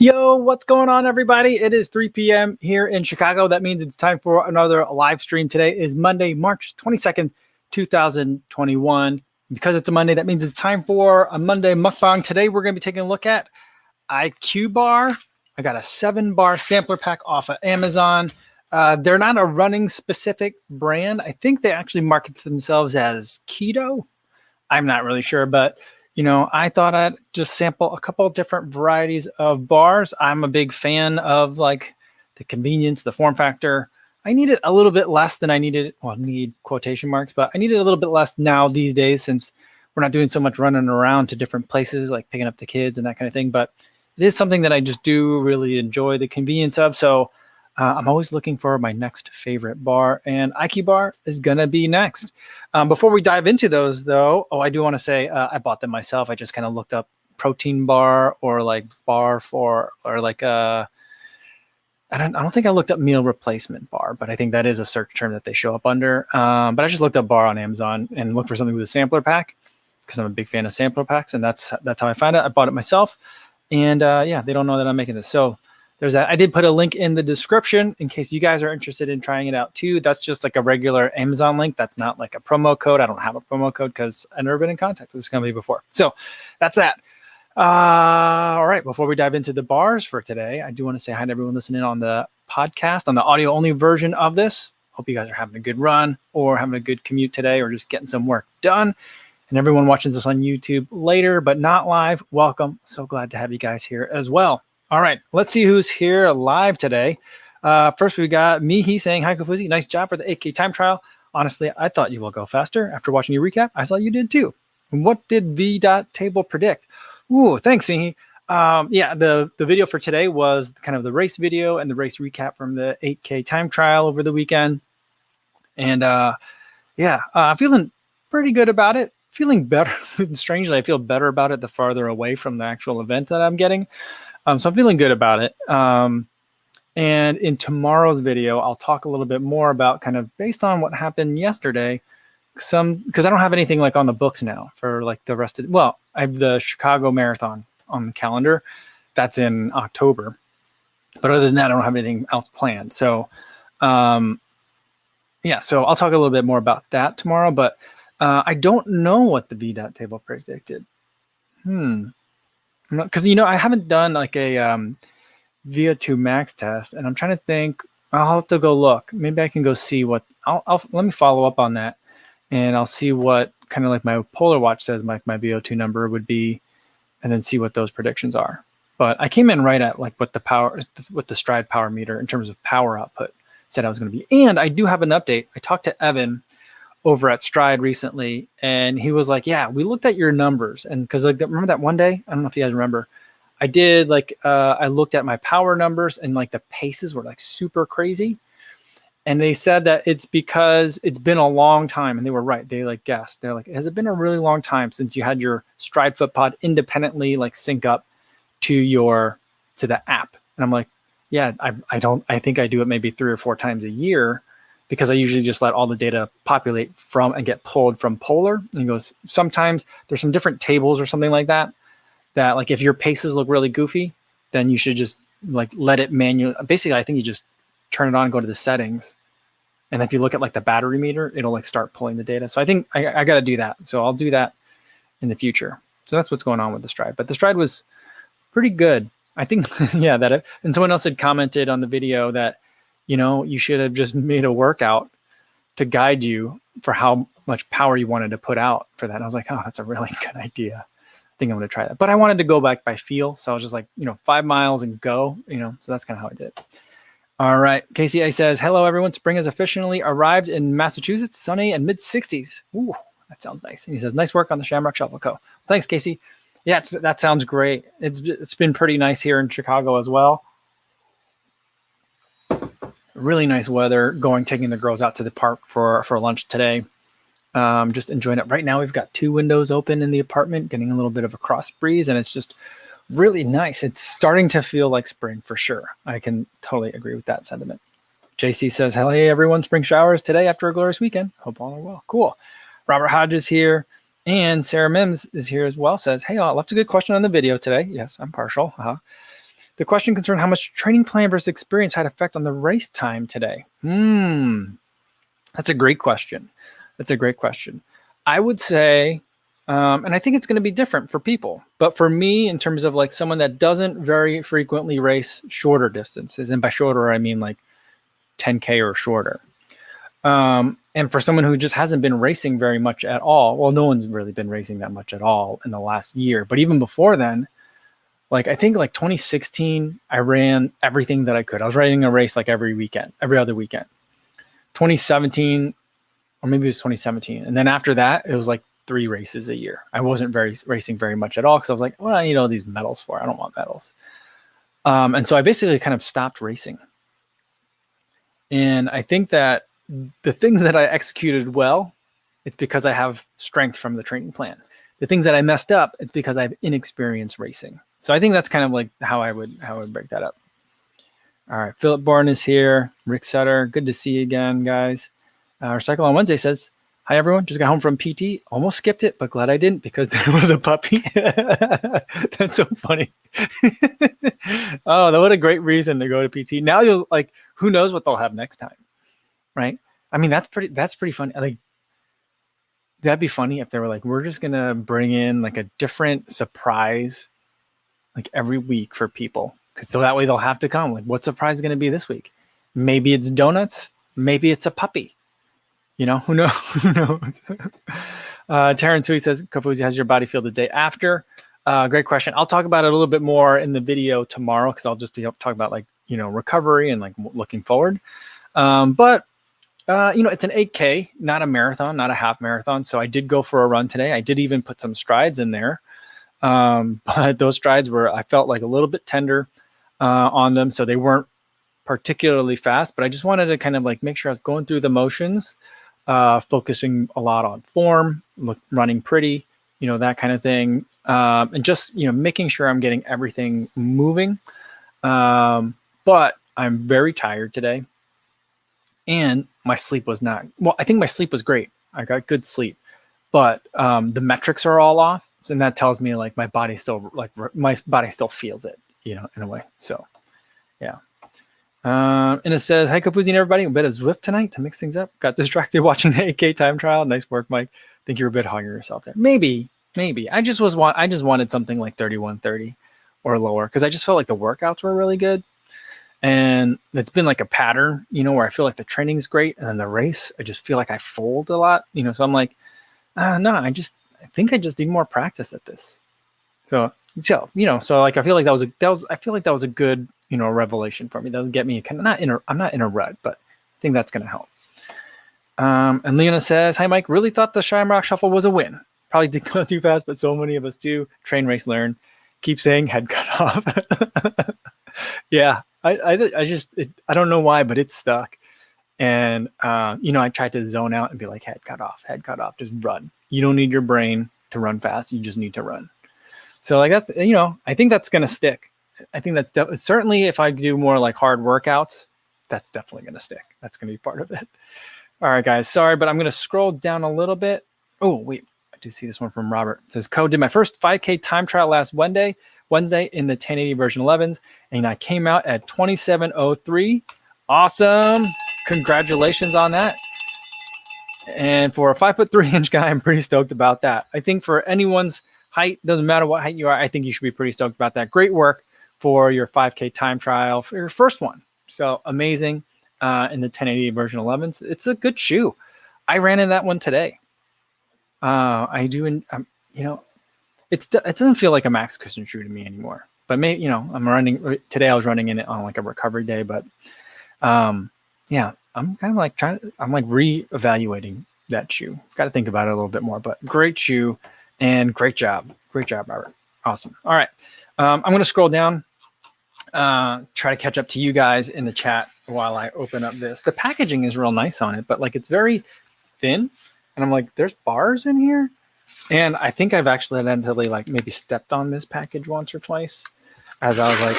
Yo, what's going on, everybody? It is 3 p.m. here in Chicago. That means it's time for another live stream. Today is Monday, March 22nd, 2021. Because it's a Monday, that means it's time for a Monday mukbang. Today, we're going to be taking a look at IQ Bar. I got a 7-bar sampler pack off of Amazon. They're not a running specific brand. I think they actually market themselves as keto. I'm not really sure, but I thought I'd just sample a couple of different varieties of bars. I'm a big fan of like the convenience, the form factor. I need it a little bit less than I needed. Well, need quotation marks, but I need it a little bit less now these days since we're not doing so much running around to different places, like picking up the kids and that kind of thing. But it is something that I just do really enjoy the convenience of. So I'm always looking for my next favorite bar, and IQ Bar is going to be next. Before we dive into those, though, I do want to say I bought them myself. I just kind of looked up protein bar or like bar for, or like I don't think I looked up meal replacement bar, but I think that is a search term that they show up under. But I just looked up bar on Amazon and looked for something with a sampler pack because I'm a big fan of sampler packs, and that's how I found it. I bought it myself, and yeah, they don't know that I'm making this. So there's that. I did put a link in the description in case you guys are interested in trying it out too. That's just like a regular Amazon link. That's not like a promo code. I don't have a promo code because I've never been in contact with this company before. So that's that. All right. Before we dive into the bars for today, I do want to say hi to everyone listening on the podcast, on the audio only version of this. Hope you guys are having a good run or having a good commute today or just getting some work done. And everyone watching this on YouTube later, but not live, welcome. So glad to have you guys here as well. All right, let's see who's here live today. First, we got Mihi saying, hi, Kofuzi. Nice job for the 8K time trial. Honestly, I thought you will go faster. After watching your recap, I saw you did too. And what did V.Table predict? Ooh, thanks, Mihi. Yeah, the video for today was kind of the race video and the race recap from the 8K time trial over the weekend. And yeah, feeling pretty good about it. Feeling better. Strangely, I feel better about it the farther away from the actual event that I'm getting. So I'm feeling good about it. And in tomorrow's video, I'll talk a little bit more about kind of based on what happened yesterday, because I don't have anything like on the books now for like the rest of, well, I have the Chicago Marathon on the calendar. That's in October. But other than that, I don't have anything else planned. So yeah, so I'll talk a little bit more about that tomorrow, but I don't know what the V.Table predicted. Because I haven't done like a VO2 max test, and I'm trying to think. I'll have to go look. Maybe I can go see what. I'll let me follow up on that, and I'll see what kind of like my Polar Watch says my VO2 number would be, and then see what those predictions are. But I came in right at like what the Stride power meter in terms of power output said I was going to be. And I do have an update. I talked to Evan over at Stride recently, and he was like, yeah, we looked at your numbers. And because like remember that one day, I don't know if you guys remember, I did like I looked at my power numbers, and like the paces were like super crazy. And they said that it's because it's been a long time, and they were right. They like guessed. They're like, has it been a really long time since you had your Stride foot pod independently like sync up to the app? And I'm like, yeah, I think I do it maybe 3 or 4 times a year, because I usually just let all the data populate from and get pulled from Polar. And he goes, sometimes there's some different tables or something like that like if your paces look really goofy, then you should just like let it manually. Basically, I think you just turn it on, go to the settings. And if you look at like the battery meter, it'll like start pulling the data. So I think I got to do that. So I'll do that in the future. So that's what's going on with the Stride. But the Stride was pretty good. I think, yeah, and someone else had commented on the video that, you should have just made a workout to guide you for how much power you wanted to put out for that. And I was like, oh, that's a really good idea. I think I'm going to try that. But I wanted to go back by feel. So I was just like, 5 miles and go, so that's kind of how I did it. All right. KCA says, hello, everyone. Spring has officially arrived in Massachusetts, sunny and mid-60s. Ooh, that sounds nice. And he says, nice work on the Shamrock Shuffle Co. Thanks, Casey. Yeah, that sounds great. It's been pretty nice here in Chicago as well. Really nice weather, taking the girls out to the park for lunch today. Just enjoying it. Right now, we've got 2 windows open in the apartment, getting a little bit of a cross breeze, and it's just really nice. It's starting to feel like spring for sure. I can totally agree with that sentiment. JC says, hey, everyone, spring showers today after a glorious weekend. Hope all are well. Cool. Robert Hodges here, and Sarah Mims is here as well. Says, hey, all, left a good question on the video today. Yes, I'm partial. The question concerned how much training plan versus experience had effect on the race time today. That's a great question. That's a great question. I would say, and I think it's going to be different for people, but for me, in terms of like someone that doesn't very frequently race shorter distances, and by shorter, I mean like 10K or shorter. And for someone who just hasn't been racing very much at all, well, no one's really been racing that much at all in the last year, but even before then, like I think like 2016, I ran everything that I could. I was running a race like every other weekend. 2017, or maybe it was 2017. And then after that, it was like 3 races a year. I wasn't racing very much at all because I was like, well, I need all these medals for. I don't want medals. And so I basically kind of stopped racing. And I think that the things that I executed well, it's because I have strength from the training plan. The things that I messed up, it's because I have inexperienced racing. So I think that's kind of like how I would break that up. All right, Philip Bourne is here. Rick Sutter, good to see you again, guys. Recycle on Wednesday says, hi, everyone. Just got home from PT. Almost skipped it, but glad I didn't because there was a puppy. That's so funny. Oh, that what a great reason to go to PT. Now you'll like, who knows what they'll have next time, right? I mean, that's pretty funny. Like, that'd be funny if they were like, we're just going to bring in like a different surprise like every week for people. So that way they'll have to come. Like, what surprise is going to be this week? Maybe it's donuts. Maybe it's a puppy. You know, who knows? Who knows? Terrence Sweet says, Kofuzi, how's your body feel the day after? Great question. I'll talk about it a little bit more in the video tomorrow because I'll just be talking about like, you know, recovery and like looking forward. But you know, it's an 8K, not a marathon, not a half marathon. So I did go for a run today. I did even put some strides in there. But those strides were, I felt like a little bit tender on them. So they weren't particularly fast, but I just wanted to kind of like make sure I was going through the motions, focusing a lot on form, running pretty, you know, that kind of thing. And just, you know, making sure I'm getting everything moving. But I'm very tired today. And my sleep was not, well, I think my sleep was great. I got good sleep, but the metrics are all off. And that tells me like my body still feels it, you know, in a way. So, yeah. And it says, hi, Kofuzi and everybody. A bit of Zwift tonight to mix things up. Got distracted watching the 8K time trial. Nice work, Mike. Think you're a bit hard on yourself there. Maybe. I just wanted something like 31:30 or lower because I just felt like the workouts were really good. And it's been like a pattern, you know, where I feel like the training's great. And then the race, I just feel like I fold a lot, you know, so I'm like, no, I think I just need more practice at this. So, you know, so like, I feel like that was a good, you know, revelation for me. That'll get me kind of I'm not in a rut, but I think that's going to help. And Leona says, hi, Mike, really thought the Shamrock Shuffle was a win. Probably did go too fast, but so many of us do. Train, race, learn. Keep saying head cut off. Yeah. I don't know why, but it's stuck. And, you know, I tried to zone out and be like, head cut off, just run. You don't need your brain to run fast. You just need to run. So like that, you know, I think that's going to stick. I think that's certainly if I do more like hard workouts, that's definitely going to stick. That's going to be part of it. All right, guys, sorry, but I'm going to scroll down a little bit. Oh, wait, I do see this one from Robert. It says, did my first 5K time trial last Wednesday in the 1080 version 11s, and I came out at 27:03. Awesome. Congratulations on that. And for a 5'3" guy, I'm pretty stoked about that. I think for anyone's height, doesn't matter what height you are, I think you should be pretty stoked about that. Great work for your 5K time trial for your first one. So amazing in the 1080 version 11s. It's a good shoe. I ran in that one today. I do, you know, it doesn't feel like a max cushion shoe to me anymore. But maybe, you know, today I was running in it on like a recovery day. But yeah, I'm kind of like I'm like reevaluating that shoe. Got to think about it a little bit more. But great shoe and great job. Great job, Robert. Awesome. All right. I'm going to scroll down, try to catch up to you guys in the chat while I open up this. The packaging is real nice on it, but like it's very thin. And I'm like, there's bars in here. And I think I've actually accidentally like maybe stepped on this package once or twice as I was like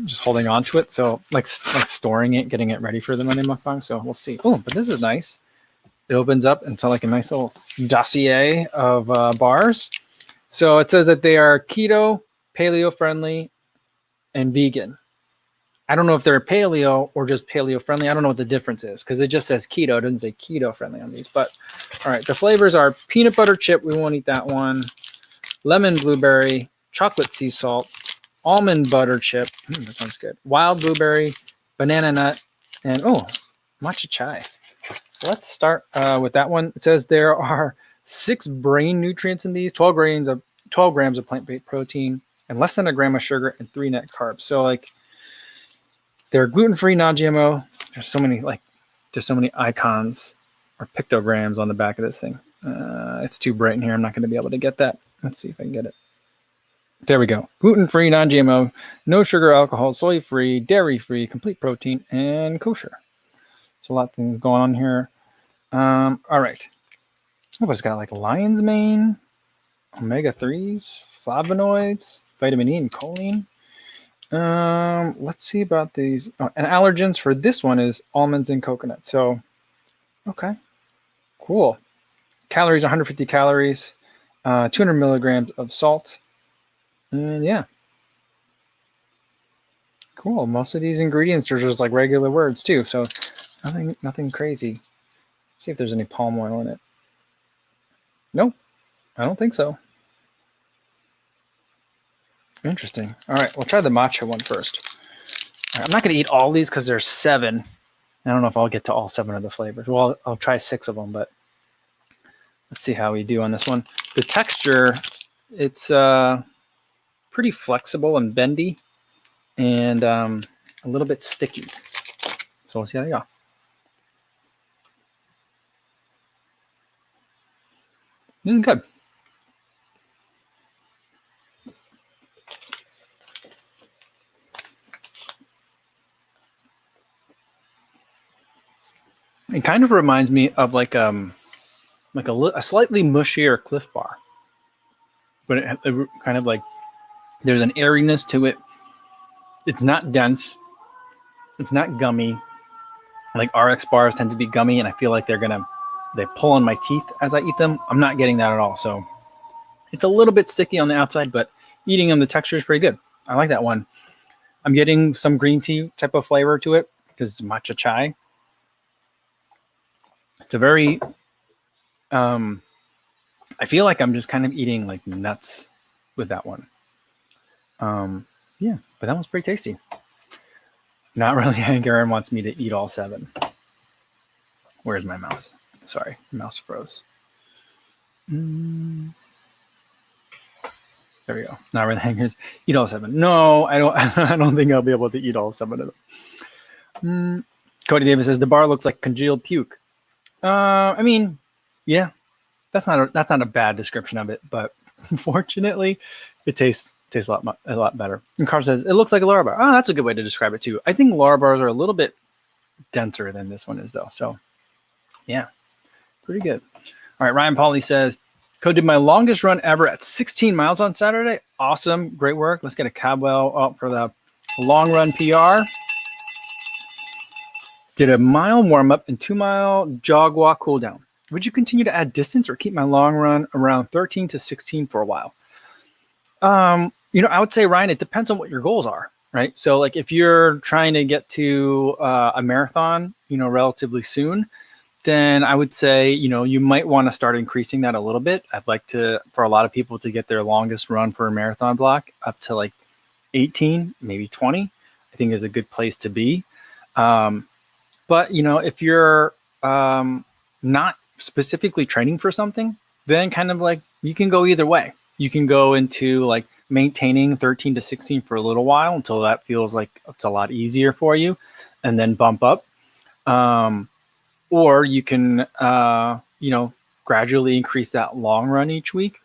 just holding on to it. So like storing it, getting it ready for the Monday Mukbang. So we'll see. Oh, but this is nice. It opens up into like a nice little dossier of bars. So it says that they are keto, paleo friendly, and vegan. I don't know if they're paleo or just paleo friendly. I don't know what the difference is because it just says keto. It doesn't say keto friendly on these. But all right, the flavors are peanut butter chip. We won't eat that one. Lemon blueberry, chocolate sea salt, almond butter chip. That sounds good. Wild blueberry, banana nut, and matcha chai. Let's start with that one. It says there are 6 brain nutrients in these, 12 grams of plant-based protein, and less than a gram of sugar and 3 net carbs. So like they're gluten-free, non-GMO. There's so many icons or pictograms on the back of this thing. It's too bright in here. I'm not going to be able to get that. Let's see if I can get it. There we go. Gluten-free, non-GMO, no sugar, alcohol, soy-free, dairy-free, complete protein, and kosher. So a lot of things going on here. All right. It's got like lion's mane, omega-3s, flavonoids, vitamin E and choline. Let's see about these. And allergens for this one is almonds and coconut. So, okay, cool. Calories, 150 calories, 200 milligrams of salt. And yeah, cool. Most of these ingredients are just like regular words too. So nothing crazy. Let's see if there's any palm oil in it. Nope, I don't think so. Interesting. All right, we'll try the matcha one first. All right, I'm not going to eat all these because there's 7. I don't know if I'll get to all 7 of the flavors. Well, I'll try 6 of them, but let's see how we do on this one. The texture, it's pretty flexible and bendy and a little bit sticky. So we'll see how they go. This is good. It kind of reminds me of like a slightly mushier Cliff Bar, but it kind of like there's an airiness to it. It's not dense. It's not gummy. Like RX bars tend to be gummy, and I feel like they pull on my teeth as I eat them. I'm not getting that at all. So it's a little bit sticky on the outside, but eating them, the texture is pretty good. I like that one. I'm getting some green tea type of flavor to it because it's matcha chai. It's a very, I feel like I'm just kind of eating like nuts with that one. Yeah, but that one's pretty tasty. Not really. Hank Aaron wants me to eat all 7. Where's my mouse? Sorry, mouse froze. There we go. Not really. Hangers. Eat all 7. No, I don't. I don't think I'll be able to eat all 7 of them. Cody Davis says the bar looks like congealed puke. I mean, yeah, that's not a bad description of it, but unfortunately, it tastes a lot better. And Carl says it looks like a Lara bar. Oh, that's a good way to describe it too. I think Lara bars are a little bit denser than this one is, though. So, yeah, pretty good. All right, Ryan Pauly says, "Code did my longest run ever at 16 miles on Saturday. Awesome, great work. Let's get a Cabwell up for the long run PR." Did a mile warm up and 2-mile jog walk cool down. Would you continue to add distance or keep my long run around 13 to 16 for a while? I would say, Ryan, it depends on what your goals are, right? So like if you're trying to get to a marathon, relatively soon, then I would say, you might want to start increasing that a little bit. I'd like for a lot of people to get their longest run for a marathon block up to like 18, maybe 20, I think is a good place to be. But, if you're not specifically training for something, then kind of like you can go either way. You can go into like maintaining 13 to 16 for a little while until that feels like it's a lot easier for you and then bump up. Or you can, gradually increase that long run each week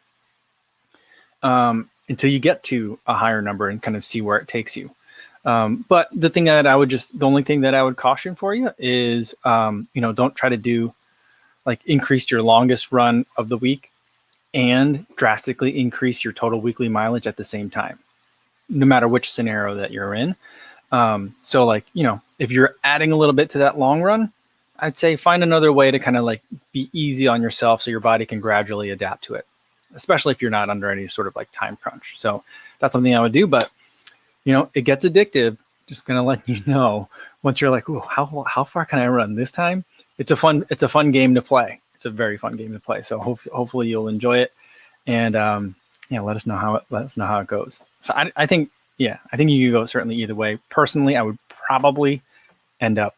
until you get to a higher number and kind of see where it takes you. But the only thing that I would caution for you is, don't try to do like increase your longest run of the week and drastically increase your total weekly mileage at the same time, no matter which scenario that you're in. So like, if you're adding a little bit to that long run, I'd say find another way to kind of like be easy on yourself so your body can gradually adapt to it, especially if you're not under any sort of like time crunch. So that's something I would do, but it gets addictive. Just gonna let you know once you're like, ooh, how far can I run this time? It's a fun game to play. It's a very fun game to play. So hopefully you'll enjoy it. And let us know how it goes. So I think you could go certainly either way. Personally, I would probably end up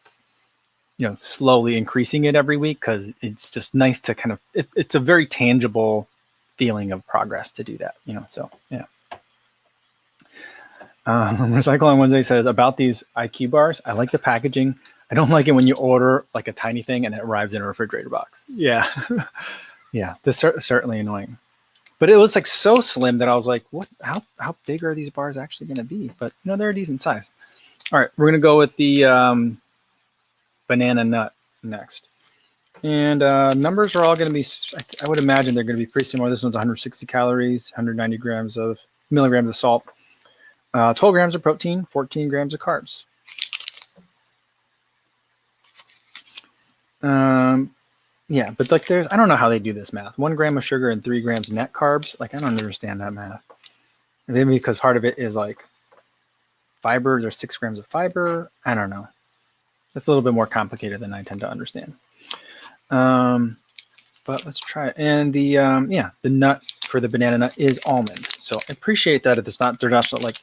slowly increasing it every week, because it's just nice to kind of it's a very tangible feeling of progress to do that. So yeah. Recycle on Wednesday says about these IQ bars. I like the packaging. I don't like it when you order like a tiny thing and it arrives in a refrigerator box. Yeah. Yeah. This is certainly annoying. But it was like so slim that I was like, what? How big are these bars actually going to be? But they're a decent size. All right. We're going to go with the banana nut next. And numbers are all going to be, I would imagine they're going to be pretty similar. This one's 160 calories, 190 milligrams of salt. 12 grams of protein, 14 grams of carbs. Yeah, but like I don't know how they do this math. 1 gram of sugar and 3 grams net carbs. Like, I don't understand that math. Maybe because part of it is like fiber. There's 6 grams of fiber. I don't know. It's a little bit more complicated than I tend to understand. But let's try it. And the nut for the banana nut is almond. So I appreciate that they're not like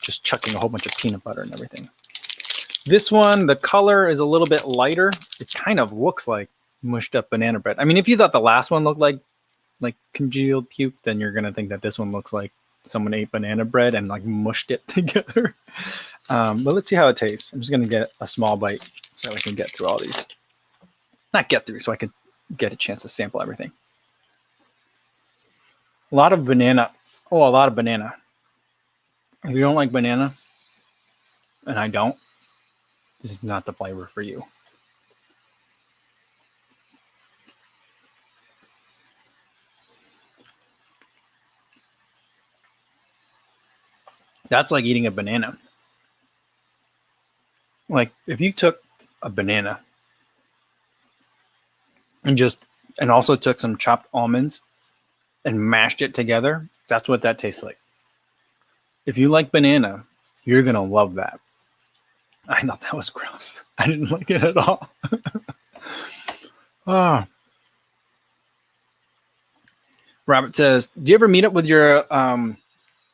just chucking a whole bunch of peanut butter and everything. This one, the color is a little bit lighter. It kind of looks like mushed up banana bread. I mean, if you thought the last one looked like congealed puke, then you're going to think that this one looks like someone ate banana bread and like mushed it together. But let's see how it tastes. I'm just going to get a small bite so I can get through all these. Not get through, so I can get a chance to sample everything. A lot of banana. Oh, a lot of banana. If you don't like banana, and I don't, this is not the flavor for you. That's like eating a banana. Like if you took a banana and also took some chopped almonds and mashed it together, that's what that tastes like. If you like banana, you're going to love that. I thought that was gross. I didn't like it at all. Oh. Robert says, do you ever meet up with your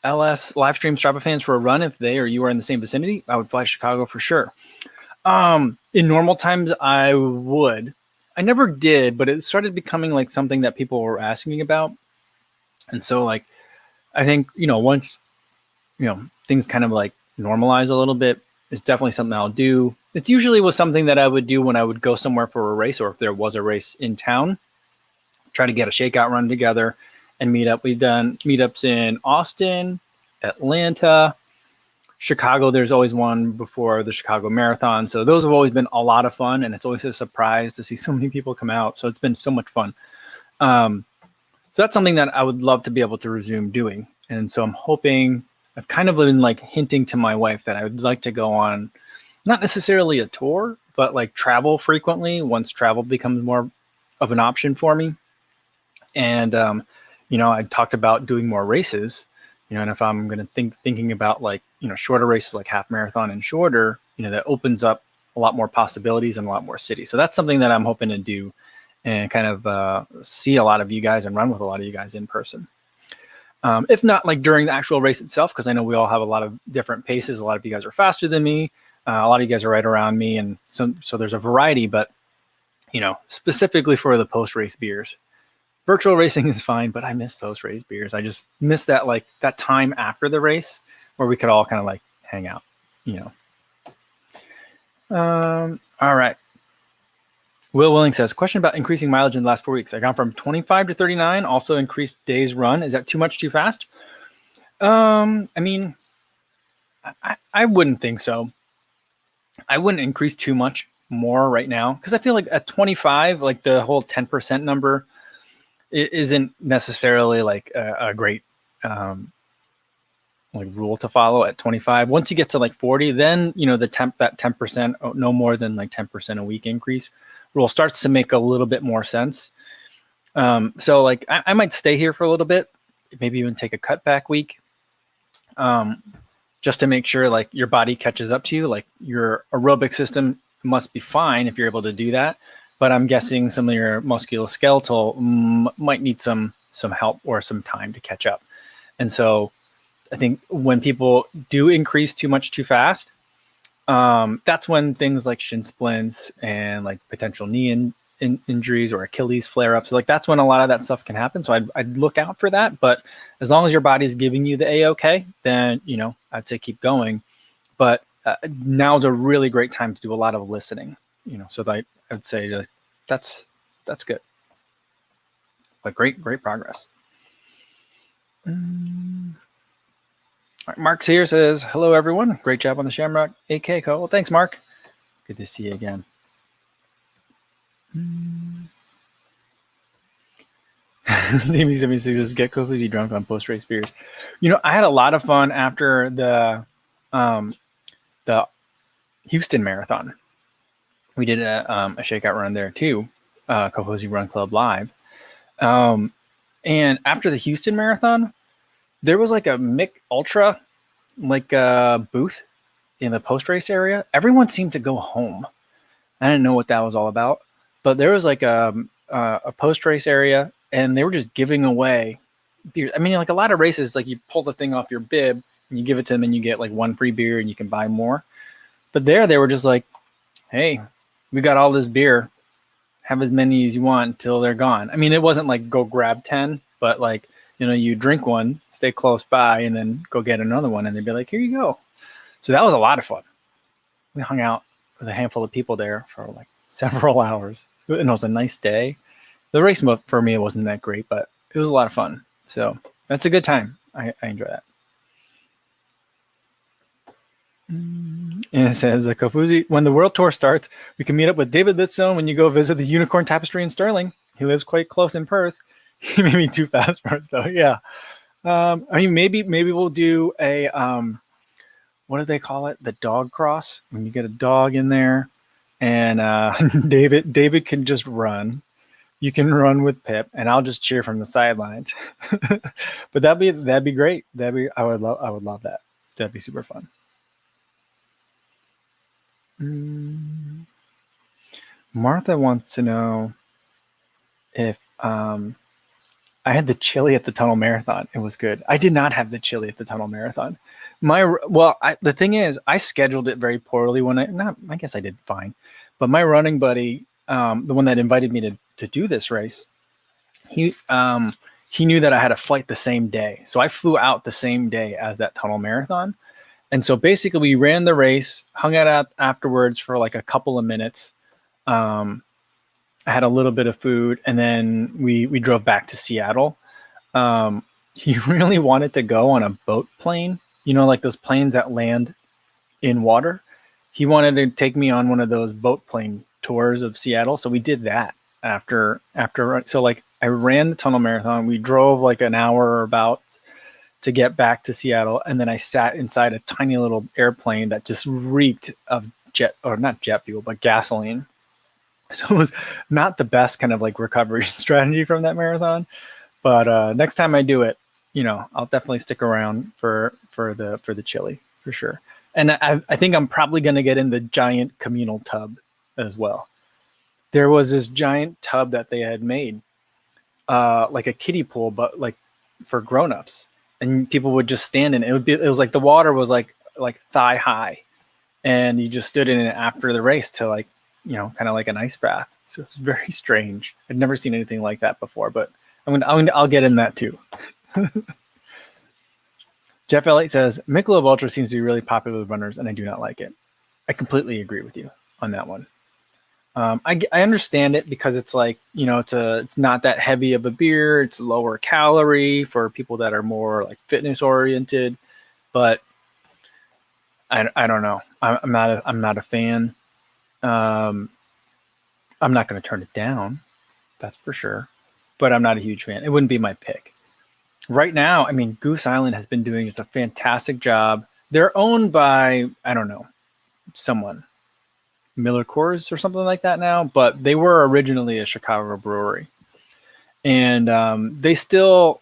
LS live stream Strava fans for a run if they or you are in the same vicinity? I would fly to Chicago for sure. In normal times, I would. I never did, but it started becoming like something that people were asking me about. And so like, I think, once, things kind of like normalize a little bit, it's definitely something I'll do. It's usually was something that I would do when I would go somewhere for a race, or if there was a race in town, try to get a shakeout run together and meet up. We've done meetups in Austin, Atlanta, Chicago. There's always one before the Chicago Marathon. So those have always been a lot of fun, and it's always a surprise to see so many people come out. So it's been so much fun. So that's something that I would love to be able to resume doing. And so I'm hoping, I've kind of been like hinting to my wife that I would like to go on, not necessarily a tour, but like travel frequently once travel becomes more of an option for me. And, I talked about doing more races, and if I'm going to thinking about like, shorter races, like half marathon and shorter, that opens up a lot more possibilities and a lot more cities. So that's something that I'm hoping to do and kind of see a lot of you guys and run with a lot of you guys in person. If not like during the actual race itself, because I know we all have a lot of different paces. A lot of you guys are faster than me. A lot of you guys are right around me. And so there's a variety, but, specifically for the post-race beers. Virtual racing is fine, but I miss post-race beers. I just miss that, like that time after the race where we could all kind of like hang out, All right. Will Willing says, question about increasing mileage in the last 4 weeks. I gone from 25 to 39, also increased days run. Is that too much, too fast? I mean, I wouldn't think so. I wouldn't increase too much more right now, because I feel like at 25, like the whole 10% number isn't necessarily like a great like rule to follow at 25. Once you get to like 40, then that 10%, no more than like 10% a week increase rule starts to make a little bit more sense. So like I might stay here for a little bit, maybe even take a cutback week. just to make sure like your body catches up to you. Like your aerobic system must be fine if you're able to do that. But I'm guessing some of your musculoskeletal might need some help or some time to catch up. And so I think when people do increase too much too fast, that's when things like shin splints and like potential knee injuries or Achilles flare-ups, like that's when a lot of that stuff can happen. So I'd look out for that. But as long as your body's giving you the A-OK, then, you know, I'd say keep going. But now's a really great time to do a lot of listening, you know, so that I would say that's good. But great progress. All right, Mark's here, says, hello, everyone. Great job on the Shamrock AK call. Well, thanks, Mark. Good to see you again. Stevie 76 says, get Kofuzi drunk on post-race beers. You know, I had a lot of fun after the Houston Marathon. We did a shakeout run there too, Kofuzi Run Club Live. And after the Houston Marathon, there was like a Mick Ultra booth in the post-race area. Everyone seemed to go home. I didn't know what that was all about, but there was like a post-race area, and they were just giving away beer. I mean, like a lot of races, like you pull the thing off your bib and you give it to them and you get like one free beer and you can buy more. But there they were just like, hey, we got all this beer. Have as many as you want until they're gone. I mean, it wasn't like go grab 10, but like, you know, you drink one, stay close by, and then go get another one. And they'd be like, here you go. So that was a lot of fun. We hung out with a handful of people there for like several hours. And it was a nice day. The race for me, it wasn't that great, but it was a lot of fun. So that's a good time. I enjoy that. And it says, Kofuzi, when the world tour starts, we can meet up with David Litstone when you go visit the Unicorn Tapestry in Sterling. He lives quite close in Perth. He may be too fast for us, though. Yeah. I mean, maybe we'll do a, what do they call it? The dog cross, when you get a dog in there and David can just run. You can run with Pip, and I'll just cheer from the sidelines. But that'd be great. I would love that. That'd be super fun. Martha wants to know if I had the chili at the Tunnel Marathon. It was good. I did not have the chili at the Tunnel Marathon. The thing is, I scheduled it very poorly I guess I did fine. But my running buddy, the one that invited me to do this race, he knew that I had a flight the same day. So I flew out the same day as that Tunnel Marathon. And so basically we ran the race, hung out afterwards for like a couple of minutes. I had a little bit of food, and then we drove back to Seattle. He really wanted to go on a boat plane, you know, like those planes that land in water. He wanted to take me on one of those boat plane tours of Seattle. So we did that after. So like I ran the Tunnel Marathon. We drove like an hour or about to get back to Seattle. And then I sat inside a tiny little airplane that just reeked of not jet fuel, but gasoline. So it was not the best kind of like recovery strategy from that marathon. But next time I do it, you know, I'll definitely stick around for the chili for sure. And I think I'm probably going to get in the giant communal tub as well. There was this giant tub that they had made, like a kiddie pool, but like for grown-ups. And people would just stand in it. It was like the water was like thigh high, and you just stood in it after the race to like, you know, kind of like an ice bath. So it was very strange. I'd never seen anything like that before, but I'll get in that too. Jeff Elliott says, Michelob Ultra seems to be really popular with runners, and I do not like it. I completely agree with you on that one. I understand it because it's like, you know, it's not that heavy of a beer. It's lower calorie for people that are more like fitness oriented, but I don't know. I'm not a fan. I'm not going to turn it down. That's for sure, but I'm not a huge fan. It wouldn't be my pick right now. I mean, Goose Island has been doing just a fantastic job. They're owned by, I don't know, someone, Miller Coors or something like that now, but they were originally a Chicago brewery, and they still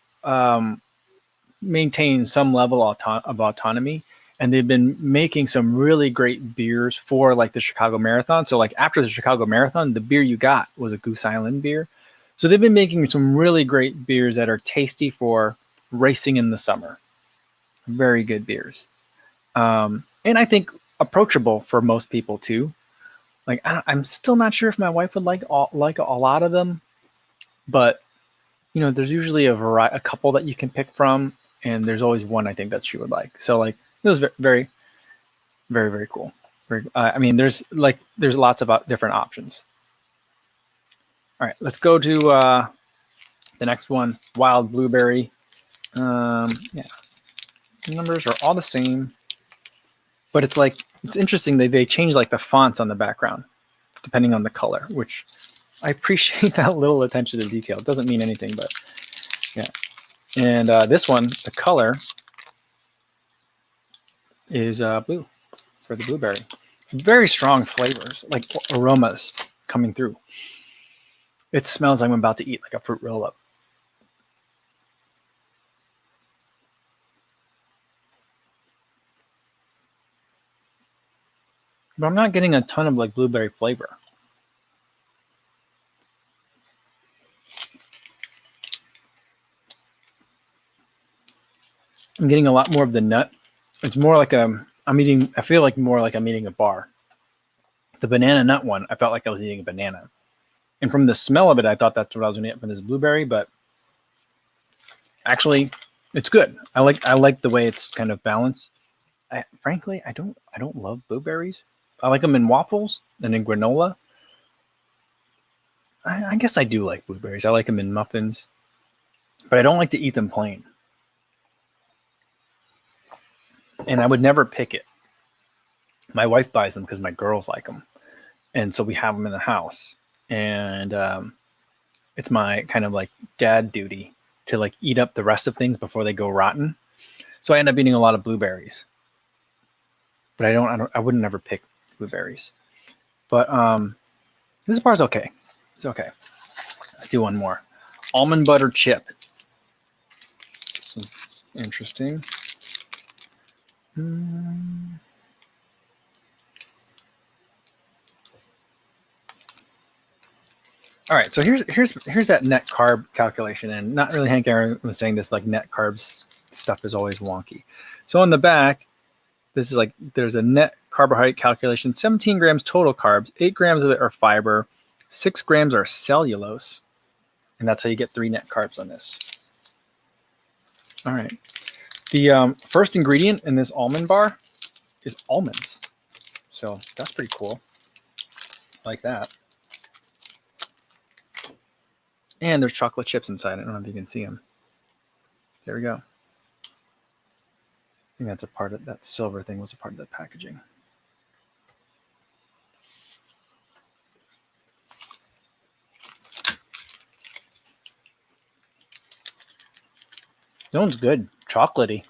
maintain some level of autonomy. and they've been making some really great beers for like the Chicago Marathon. So like after the Chicago Marathon, the beer you got was a Goose Island beer. So they've been making some really great beers that are tasty for racing in the summer. Very good beers. And I think approachable for most people too. Like I'm still not sure if my wife would like a lot of them, but you know, there's usually a couple that you can pick from, and there's always one I think that she would like. So like it was very, very, very cool. I mean, there's lots of different options. All right, let's go to the next one, wild blueberry. Yeah, the numbers are all the same, but it's interesting they change like the fonts on the background depending on the color, which I appreciate that little attention to detail. It doesn't mean anything, but yeah. And this one, the color is blue for the blueberry. Very strong flavors, like aromas coming through. It smells like I'm about to eat like a fruit roll-up. But I'm not getting a ton of like blueberry flavor. I'm getting a lot more of the nut. It's more like I feel like more like I'm eating a bar. The banana nut one, I felt like I was eating a banana. And from the smell of it, I thought that's what I was going to get from this blueberry, but actually it's good. I like the way it's kind of balanced. Frankly, I don't love blueberries. I like them in waffles and in granola. I guess I do like blueberries. I like them in muffins, but I don't like to eat them plain. And I would never pick it. My wife buys them because my girls like them. And so we have them in the house. And it's my kind of like dad duty to like eat up the rest of things before they go rotten. So I end up eating a lot of blueberries. But I wouldn't ever pick blueberries. But this bar's okay. It's okay. Let's do one more. Almond butter chip. Interesting. All right, so here's that net carb calculation, and not really Hank Aaron was saying this, like net carbs stuff is always wonky. So on the back, this is like there's a net carbohydrate calculation, 17 grams total carbs, 8 grams of it are fiber, 6 grams are cellulose, and that's how you get 3 net carbs on this. All right, the first ingredient in this almond bar is almonds, so that's pretty cool. I like that. And there's chocolate chips inside. I don't know if you can see them. There we go. I think that's a part of that silver thing was a part of the packaging. That one's good. Chocolatey.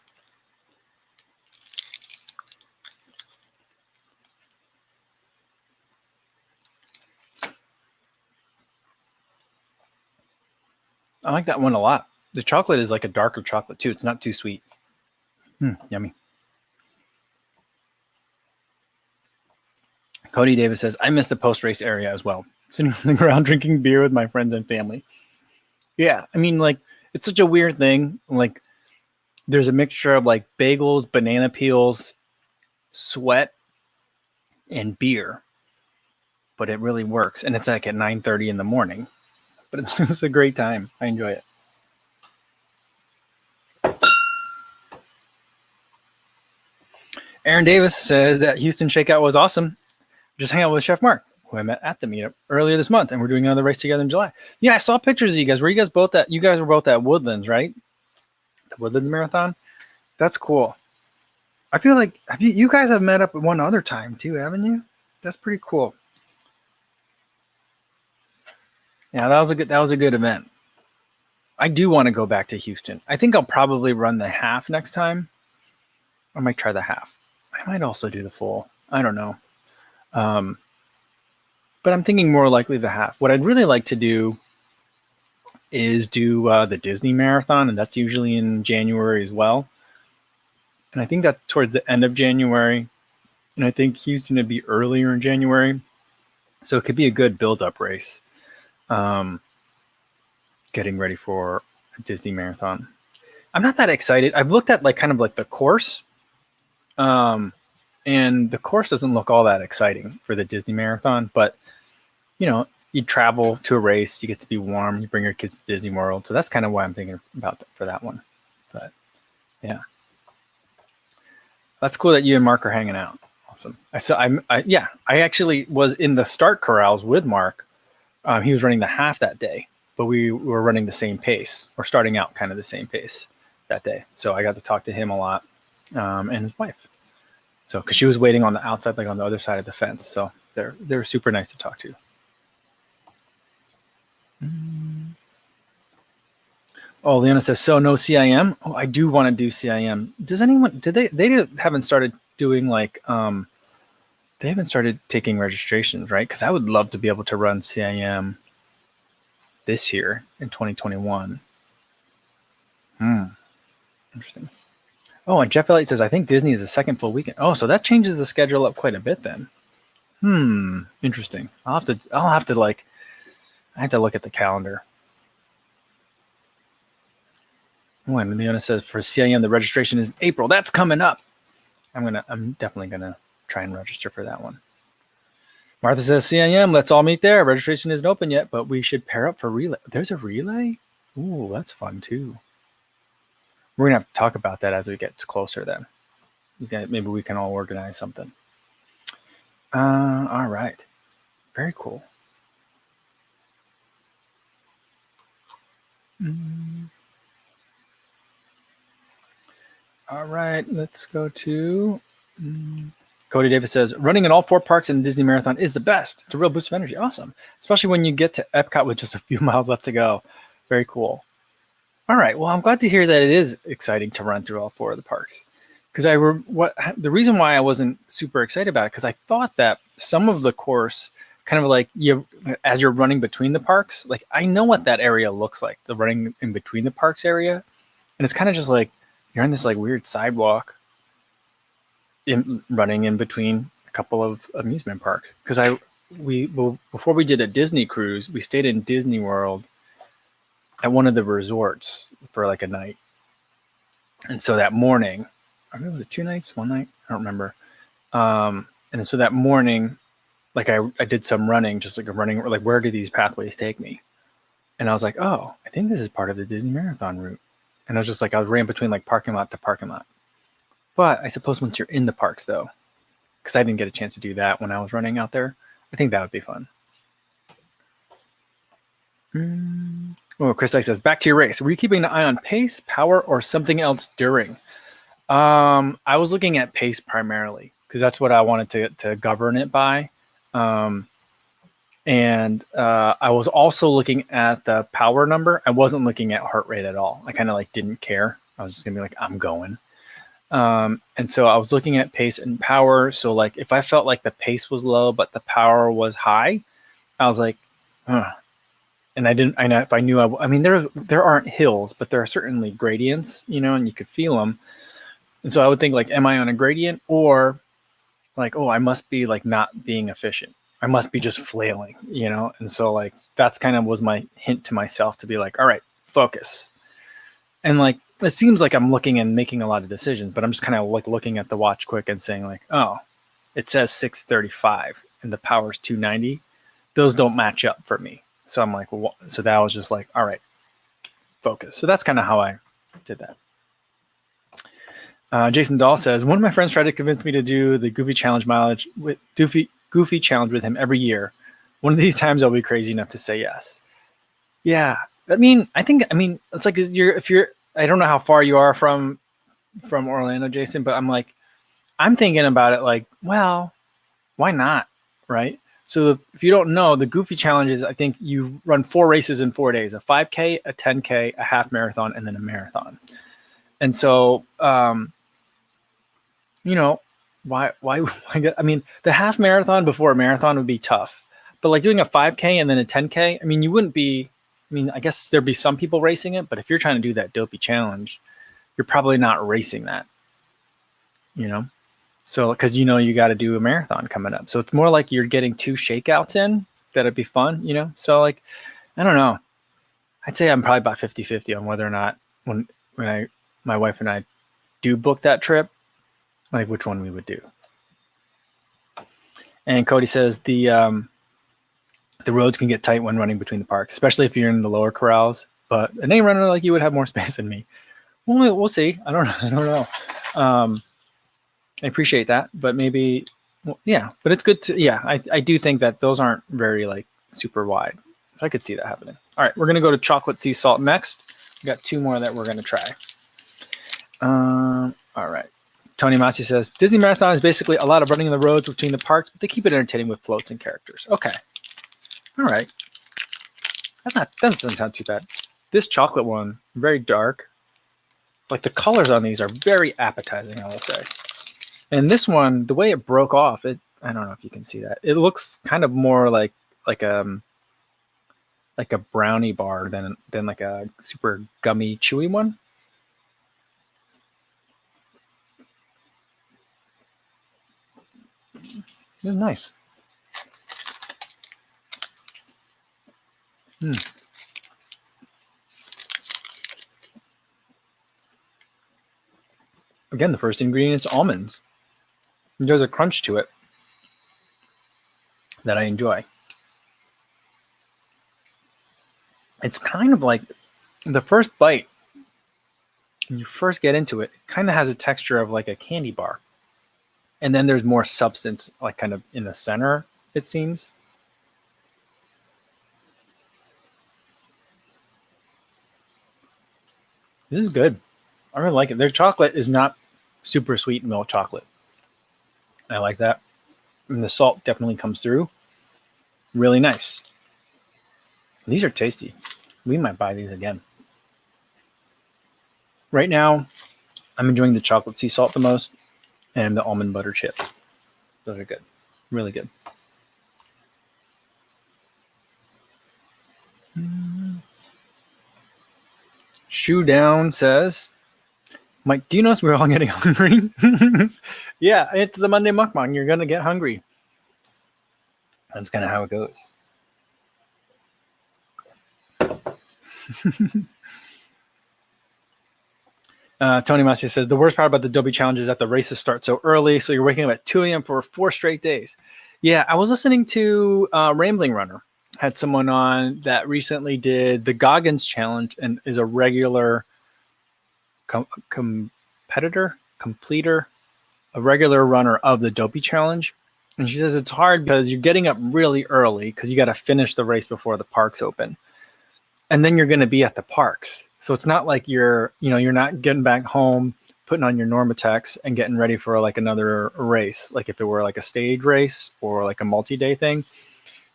I like that one a lot. The chocolate is like a darker chocolate too. It's not too sweet. Yummy. Cody Davis says, I miss the post-race area as well. Sitting on the ground drinking beer with my friends and family. Yeah, I mean, like, it's such a weird thing. Like, there's a mixture of like bagels, banana peels, sweat, and beer. But it really works. And it's like at 9:30 in the morning. But it's just a great time. I enjoy it. Aaron Davis says that Houston Shakeout was awesome. Just hang out with Chef Mark, who I met at the meetup earlier this month, and we're doing another race together in July. Yeah, I saw pictures of you guys. Were you guys both at? You guys were both at Woodlands, right? The Woodlands Marathon. That's cool. I feel like you guys have met up one other time too, haven't you? That's pretty cool. Yeah, that was a good event. I do want to go back to Houston. I think I'll probably run the half next time. I might try the half. I might also do the full. I don't know. But I'm thinking more likely the half. What I'd really like to do is do the Disney Marathon, and that's usually in January as well. And I think that's towards the end of January. And I think Houston would be earlier in January. So it could be a good build-up race. Getting ready for a Disney marathon. I'm not that excited. I've looked at kind of the course. And the course doesn't look all that exciting for the Disney marathon. But, you travel to a race, you get to be warm, you bring your kids to Disney World. So that's kind of why I'm thinking about for that one. But, yeah. That's cool that you and Mark are hanging out. Awesome. I actually was in the start corrals with Mark. He was running the half that day, but we were running the same pace, or starting out kind of the same pace that day. So I got to talk to him a lot, and his wife. So, because she was waiting on the outside, on the other side of the fence. So they're super nice to talk to. Oh, Leona says, so no CIM. Oh, I do want to do CIM. Does anyone? They haven't started doing they haven't started taking registrations, right? Because I would love to be able to run CIM this year in 2021. Interesting. Oh, and Jeff Elliott says, I think Disney is the second full weekend. Oh, so that changes the schedule up quite a bit then. Interesting. I have to look at the calendar. Oh, and Leona says for CIM, the registration is April. That's coming up. I'm definitely gonna try and register for that one. Martha says, CIM, let's all meet there. Registration isn't open yet, but we should pair up for relay. There's a relay? Ooh, that's fun too. We're going to have to talk about that as we get closer then. Maybe we can all organize something. All right. Very cool. All right, let's go to... Cody Davis says, running in all 4 parks in the Disney Marathon is the best. It's a real boost of energy. Awesome. Especially when you get to Epcot with just a few miles left to go. Very cool. All right. Well, I'm glad to hear that it is exciting to run through all 4 of the parks. Because the reason why I wasn't super excited about it, because I thought that some of the course, kind of as you're running between the parks, I know what that area looks like, the running in between the parks area. And it's kind of just you're on this weird sidewalk. Running in between a couple of amusement parks, because before we did a Disney cruise, we stayed in Disney World at one of the resorts for a night, and so that morning, was it 2 nights, 1 night? I don't remember. And so that morning, I did some running, just running, where do these pathways take me? And I was like, oh, I think this is part of the Disney Marathon route, and I was just I ran between parking lot to parking lot. But I suppose once you're in the parks, though, because I didn't get a chance to do that when I was running out there, I think that would be fun. Oh, Chris Dyke says, back to your race. Were you keeping an eye on pace, power, or something else during? I was looking at pace primarily, because that's what I wanted to govern it by. And I was also looking at the power number. I wasn't looking at heart rate at all. I kind of didn't care. I was just going to be I'm going. And so I was looking at pace and power. So if I felt the pace was low, but the power was high, I was and if I knew, there aren't hills, but there are certainly gradients, and you could feel them. And so I would think am I on a gradient, or oh, I must be not being efficient. I must be just flailing, And so that's kind of was my hint to myself to be all right, focus. And it seems I'm looking and making a lot of decisions, but I'm just kind of looking at the watch quick and saying oh, it says 635 and the power's 290. Those don't match up for me. So I'm well, so that was just all right, focus. So that's kind of how I did that. Jason Dahl says, one of my friends tried to convince me to do the Goofy Challenge Goofy Challenge with him every year. One of these times I'll be crazy enough to say yes. Yeah. I think it's if you're, I don't know how far you are from Orlando, Jason, but I'm thinking about it well, why not? Right. So if you don't know, the Goofy Challenge is, I think you run 4 races in 4 days, a 5K, a 10K, a half marathon, and then a marathon. And so, why, the half marathon before a marathon would be tough, but doing a 5K and then a 10K, you wouldn't be, I guess there'd be some people racing it, but if you're trying to do that dopey challenge, you're probably not racing that. So, because you got to do a marathon coming up. So it's more like you're getting 2 shakeouts in. That'd be fun, So like, I don't know. I'd say I'm probably about 50-50 on whether or not when my wife and I do book that trip, like which one we would do. And Cody says the roads can get tight when running between the parks, especially if you're in the lower corrals. But an A runner like you would have more space than me. Well, we'll see. I don't know. I appreciate that, but maybe, yeah. But it's good to, yeah. I do think that those aren't very like super wide. So I could see that happening. All right, we're gonna go to chocolate sea salt next. We got 2 more that we're gonna try. All right. Tony Masi says Disney Marathon is basically a lot of running on the roads between the parks, but they keep it entertaining with floats and characters. Okay. All right. That doesn't sound too bad. This chocolate one, very dark. Like the colors on these are very appetizing, I will say. And this one, the way it broke off, I don't know if you can see that. It looks kind of more like a brownie bar than like a super gummy, chewy one. It was nice. Again, the first ingredient is almonds. There's a crunch to it that I enjoy. It's kind of like the first bite, when you first get into it, it kind of has a texture of like a candy bar. And then there's more substance, like kind of in the center, it seems. This is good. I really like it. Their chocolate is not super sweet milk chocolate. I like that. And the salt definitely comes through. Really nice. These are tasty. We might buy these again. Right now, I'm enjoying the chocolate sea salt the most and the almond butter chip. Those are good. Really good. Shoe Down says, Mike, do you notice we're all getting hungry? Yeah, it's the Monday Mukbang. You're going to get hungry. That's kind of how it goes. Tony Massey says, the worst part about the Adobe Challenge is that the races start so early, so you're waking up at 2 a.m. for 4 straight days. Yeah, I was listening to Rambling Runner. Had someone on that recently did the Goggins Challenge and is a regular completer, a regular runner of the Dopey Challenge. And she says it's hard because you're getting up really early because you got to finish the race before the parks open. And then you're going to be at the parks. So it's not like you're not getting back home, putting on your Normatex and getting ready for like another race. Like if it were like a stage race or like a multi-day thing,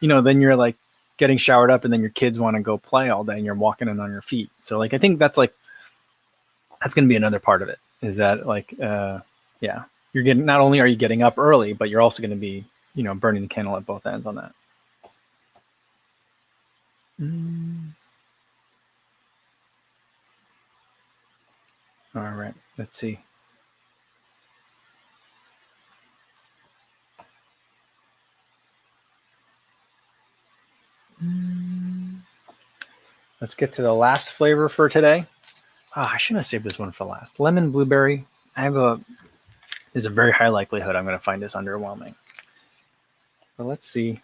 then you're like getting showered up and then your kids want to go play all day and you're walking in on your feet. So like, I think that's going to be another part of it is that like, yeah, not only are you getting up early, but you're also going to be, burning the candle at both ends on that. All right, let's see. Let's get to the last flavor for today. I shouldn't have saved this one for last. Lemon blueberry. There's a very high likelihood I'm going to find this underwhelming. But let's see.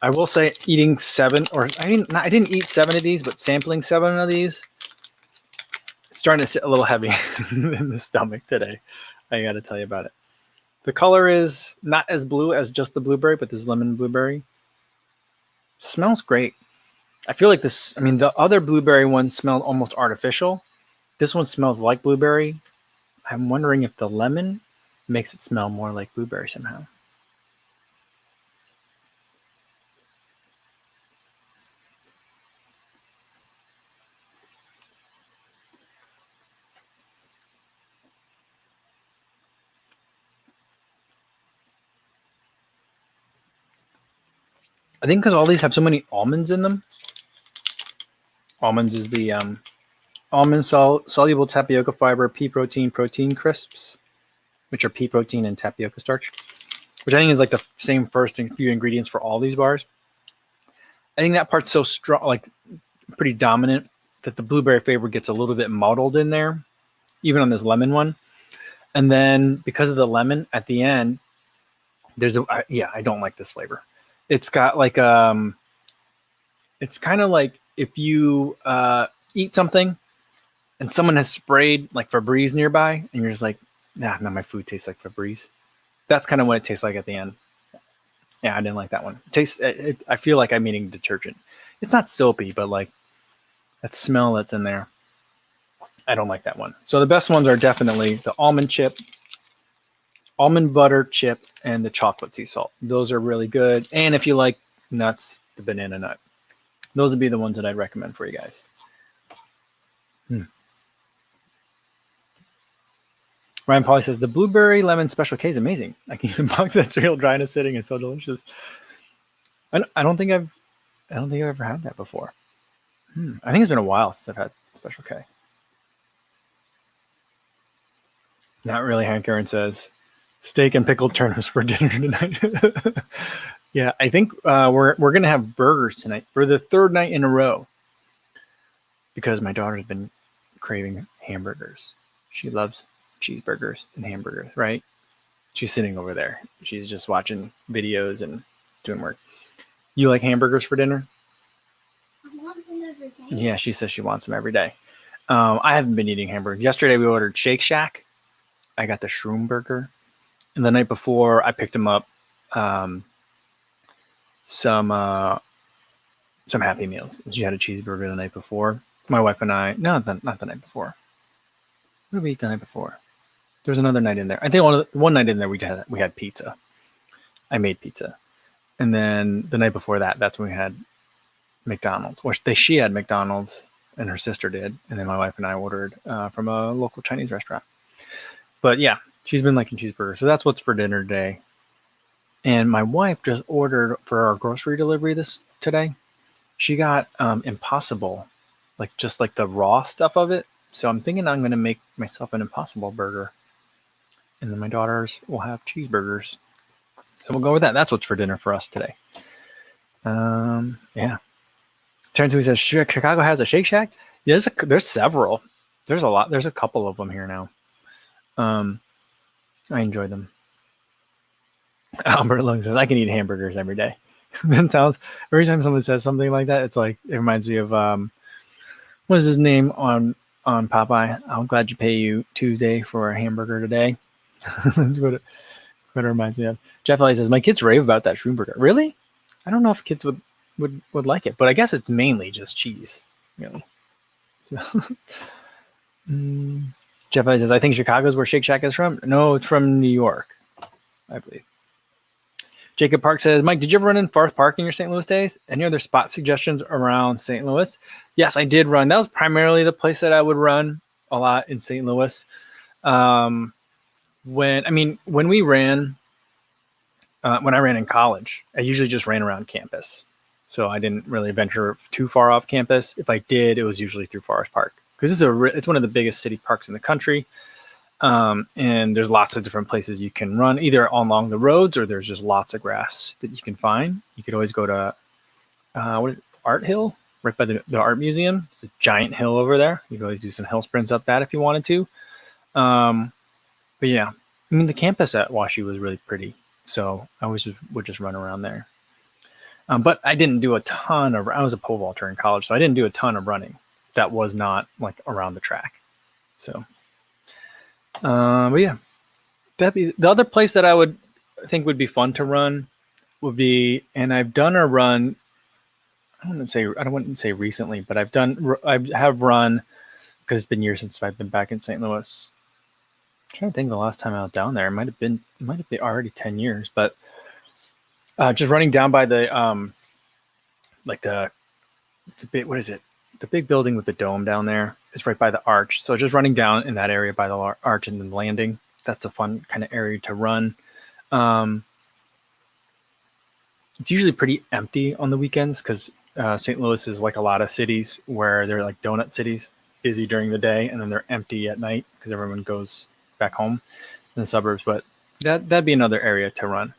I will say eating 7, or I didn't eat 7 of these, but sampling 7 of these, it's starting to sit a little heavy in the stomach today. I got to tell you about it. The color is not as blue as just the blueberry, but this lemon blueberry smells great. I feel like the other blueberry one smelled almost artificial. This one smells like blueberry. I'm wondering if the lemon makes it smell more like blueberry somehow. I think because all these have so many almonds in them. Almonds is the almond soluble tapioca fiber, pea protein crisps, which are pea protein and tapioca starch, which I think is like the same first few ingredients for all these bars. I think that part's so strong, like pretty dominant, that the blueberry flavor gets a little bit muddled in there, even on this lemon one. And then because of the lemon at the end, I don't like this flavor. It's got like it's kind of like if you eat something and someone has sprayed like Febreze nearby, and you're just like, nah, now my food tastes like Febreze. That's kind of what it tastes like at the end. Yeah, I didn't like that one. I feel like I'm eating detergent. It's not soapy, but like that smell that's in there, I don't like that one. So the best ones are definitely the almond chip, almond butter chip, and the chocolate sea salt. Those are really good. And if you like nuts, the banana nut. Those would be the ones that I'd recommend for you guys. Ryan Pauly says the blueberry lemon special K is amazing. I can eat a box that's real dry and sitting. It's so delicious. I don't think I've ever had that before. I think it's been a while since I've had special K. Not really. Hank Aaron says steak and pickled turnips for dinner tonight. Yeah, I think we're gonna have burgers tonight for the third night in a row because my daughter's been craving hamburgers. She loves cheeseburgers and hamburgers, right? She's sitting over there. She's just watching videos and doing work. You like hamburgers for dinner? I want them every day. Yeah, she says she wants them every day. I haven't been eating hamburgers. Yesterday we ordered Shake Shack. I got the shroom burger. And the night before I picked them up some Happy Meals. She had a cheeseburger the night before. My wife and I, not the night before. What did we eat the night before? There was another night in there. I think one night in there we had pizza. I made pizza. And then the night before that, that's when we had McDonald's. Or she had McDonald's and her sister did. And then my wife and I ordered from a local Chinese restaurant. But yeah, she's been liking cheeseburgers. So that's what's for dinner today. And my wife just ordered for our grocery delivery today. She got Impossible, just like the raw stuff of it. So I'm thinking I'm going to make myself an Impossible burger. And then my daughters will have cheeseburgers. So we'll go with that. That's what's for dinner for us today. Yeah. Turns out he says Chicago has a Shake Shack. Yeah, there's several. There's a lot. There's a couple of them here now. I enjoy them. Albert Lung says I can eat hamburgers every day. That sounds every time someone says something like that, it's like it reminds me of what is his name on Popeye? I'm glad you pay you Tuesday for a hamburger today. That's what it reminds me of. Jeff Ellie says my kids rave about that shroom burger. Really? I don't know if kids would like it, but I guess it's mainly just cheese. Really. Jeff Ellie says I think Chicago's where Shake Shack is from. No, it's from New York, I believe. Jacob Park says, Mike, did you ever run in Forest Park in your St. Louis days? Any other spot suggestions around St. Louis? Yes, I did run. That was primarily the place that I would run a lot in St. Louis. When I ran in college, I usually just ran around campus. So I didn't really venture too far off campus. If I did, it was usually through Forest Park because it's one of the biggest city parks in the country. And there's lots of different places you can run, either along the roads or there's just lots of grass that you can find. You could always go to Art Hill, right by the art museum. It's a giant hill over there. You could always do some hill sprints up that if you wanted to. But yeah, I mean the campus at WashU was really pretty, so I always would just run around there. But I didn't do a ton of. I was a pole vaulter in college, so I didn't do a ton of running. That was not like around the track. So. But yeah, that'd be the other place that I would think would be fun to run would be, and I've done a run. I wouldn't say recently, but I have run because it's been years since I've been back in St. Louis. I'm trying to think of the last time I was down there. It might have been already 10 years, but just running down by the big, what is it? The big building with the dome down there. It's right by the arch. So just running down in that area by the arch and then landing. That's a fun kind of area to run. It's usually pretty empty on the weekends because St. Louis is like a lot of cities where they're like donut cities. busy during the day and then they're empty at night because everyone goes back home in the suburbs. But that'd be another area to run.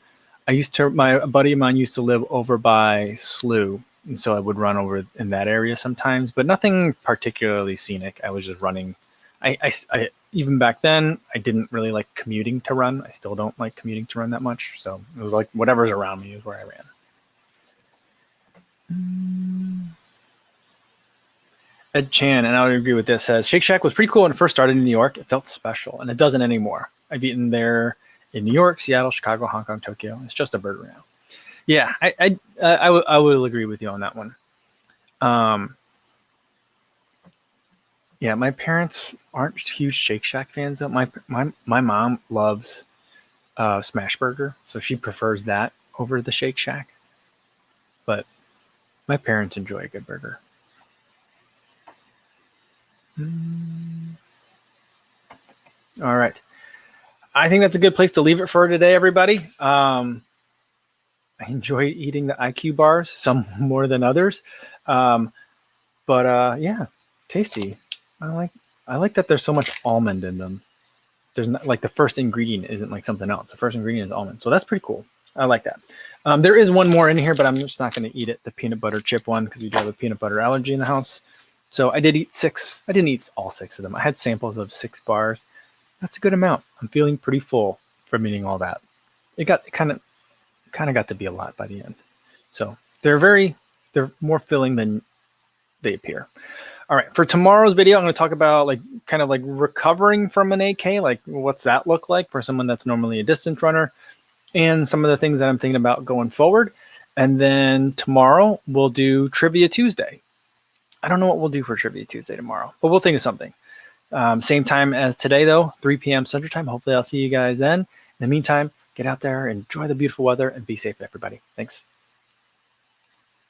A buddy of mine used to live over by Slough, and so I would run over in that area sometimes, but nothing particularly scenic. I was just running. I even back then, I didn't really like commuting to run. I still don't like commuting to run that much. So it was like whatever's around me is where I ran. Ed Chan, and I would agree with this, says Shake Shack was pretty cool when it first started in New York. It felt special, and it doesn't anymore. I've eaten there in New York, Seattle, Chicago, Hong Kong, Tokyo. It's just a burger now. Yeah, I will agree with you on that one. Yeah, my parents aren't huge Shake Shack fans though. My mom loves Smash Burger, so she prefers that over the Shake Shack. But my parents enjoy a good burger. All right. I think that's a good place to leave it for today, everybody. I enjoy eating the IQ bars, some more than others. But yeah, tasty. I like that there's so much almond in them. There's not like the first ingredient isn't like something else. The first ingredient is almond. So that's pretty cool. I like that. There is one more in here, but I'm just not going to eat it. The peanut butter chip one, because we do have a peanut butter allergy in the house. So I did eat 6. I didn't eat all 6 of them. I had samples of 6 bars. That's a good amount. I'm feeling pretty full from eating all that. It kind of got to be a lot by the end. So they're more filling than they appear. All right, for tomorrow's video, I'm going to talk about kind of recovering from an AK, like what's that look like for someone that's normally a distance runner, and some of the things that I'm thinking about going forward. And then tomorrow we'll do Trivia Tuesday. I don't know what we'll do for Trivia Tuesday tomorrow, but we'll think of something. Same time as today, though, 3 p.m. Central Time. Hopefully I'll see you guys then. In the meantime, get out there, enjoy the beautiful weather, and be safe, everybody. Thanks.